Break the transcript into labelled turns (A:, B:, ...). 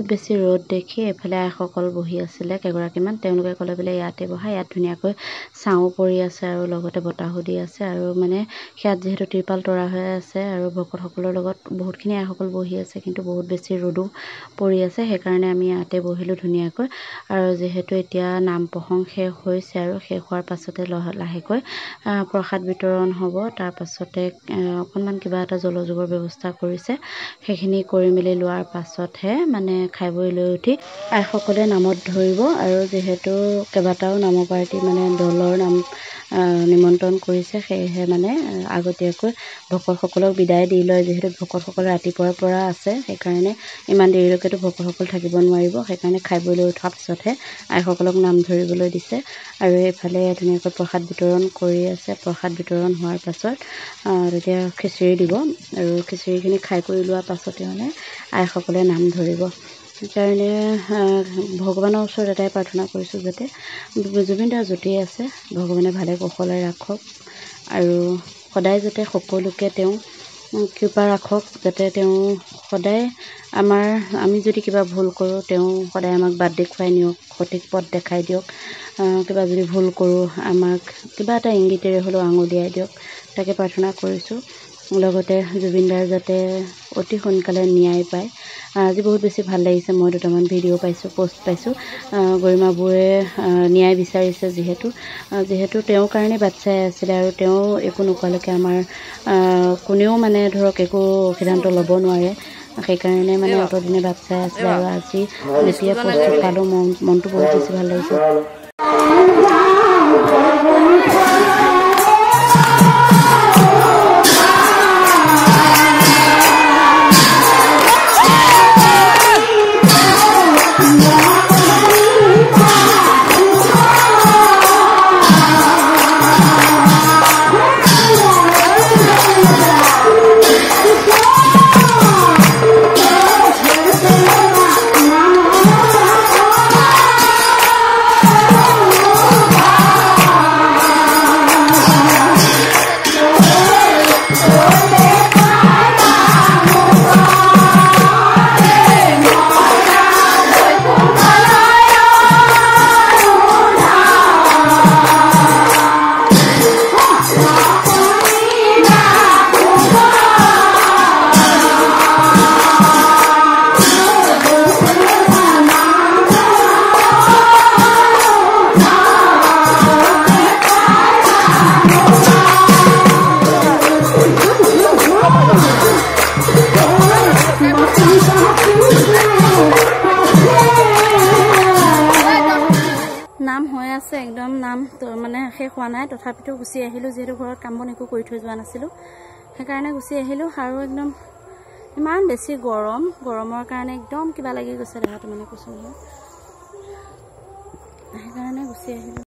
A: বহুত বেছি ৰ'দ দেখি এফালে আইসকল বহি আছিলে কেইগৰাকীমান। তেওঁলোকে ক'লে বোলে ইয়াতে বহা, ইয়াত ধুনীয়াকৈ ছাঁও পৰি আছে আৰু লগতে বতাহো দি আছে। আৰু মানে সেয়াত যিহেতু তিৰপাল তৰা হৈ আছে আৰু ভকতসকলৰ লগত বহুতখিনি আইসকল বহি আছে, কিন্তু বহুত বেছি ৰ'দো পৰি আছে। সেইকাৰণে আমি ইয়াতে বহিলোঁ ধুনীয়াকৈ। আৰু যিহেতু এতিয়া নাম প্ৰসংগ শেষ হৈছে আৰু শেষ হোৱাৰ পাছতে লাহেকৈ প্ৰসাদ বিতৰণ হ'ব। তাৰপাছতে অকণমান কিবা এটা জলযোগৰ ব্যৱস্থা কৰিছে। সেইখিনি কৰি মেলি লোৱাৰ পাছতহে মানে খাই বৈ লৈ উঠি আইসকলে নামত ধৰিব। আৰু যিহেতু কেইবাটাও নামৰ পাৰ্টি মানে দলৰ নাম নিমন্ত্ৰণ কৰিছে, সেয়েহে মানে আগতীয়াকৈ ভকতসকলক বিদায় দি লয়। যিহেতু ভকতসকল ৰাতিপুৱাৰ পৰা আছে, সেইকাৰণে ইমান দেৰিলৈকেতো ভকতসকল থাকিব নোৱাৰিব। সেইকাৰণে খাই বৈ লৈ উঠাৰ পিছতহে আইসকলক নাম ধৰিবলৈ দিছে। আৰু এইফালে ধুনীয়াকৈ প্ৰসাদ বিতৰণ কৰি আছে। প্ৰসাদ বিতৰণ হোৱাৰ পাছত তেতিয়া খিচিৰি দিব। আৰু খিচিৰিখিনি খাই কৰি লোৱাৰ পাছতে মানে আইসকলে নাম ধৰিব। সেইকাৰণে ভগৱানৰ ওচৰত এটাই প্ৰাৰ্থনা কৰিছোঁ, যাতে জুবিন দা য'তেই আছে ভগৱানে ভালে কুশলে ৰাখক আৰু সদায় যাতে সকলোকে তেওঁ কৃপা ৰাখক, যাতে তেওঁ সদায় আমি যদি কিবা ভুল কৰোঁ তেওঁ সদায় আমাক বাট দেখুৱাই নিয়ক, সঠিক পথ দেখাই দিয়ক। কিবা যদি ভুল কৰোঁ আমাক কিবা এটা ইংগিতেৰে হ'লেও আঙুলিয়াই দিয়ক, তাকে প্ৰাৰ্থনা কৰিছোঁ। লগতে জুবিন দাৰ যাতে অতি সোনকালে ন্যায় পায়। আজি বহুত বেছি ভাল লাগিছে, মই দুটামান ভিডিঅ' পাইছোঁ, পোষ্ট পাইছোঁ। গৰিমাবোৰে ন্যায় বিচাৰিছে, যিহেতু তেওঁৰ কাৰণে বাট চাই আছিলে আৰু তেওঁ একো নোকোৱালৈকে আমাৰ কোনেও মানে ধৰক একো সিদ্ধান্ত ল'ব নোৱাৰে। সেইকাৰণে মানে অতদিনে বাট চাই আছিলে আৰু আজি যেতিয়া পোষ্টটো পালোঁ মনটো বহুত বেছি ভাল লাগিছে। নাম হৈ আছে, একদম নাম মানে শেষ হোৱা নাই, তথাপিতো গুচি আহিলোঁ। যিহেতু ঘৰত কাম বন একো কৰি থৈ যোৱা নাছিলোঁ, সেইকাৰণে গুচি আহিলোঁ। আৰু একদম ইমান বেছি গৰমৰ কাৰণে একদম কিবা লাগি গৈছে দেহাটো, মানে কৈছোঁ নহয়, সেইকাৰণে গুচি আহিলোঁ।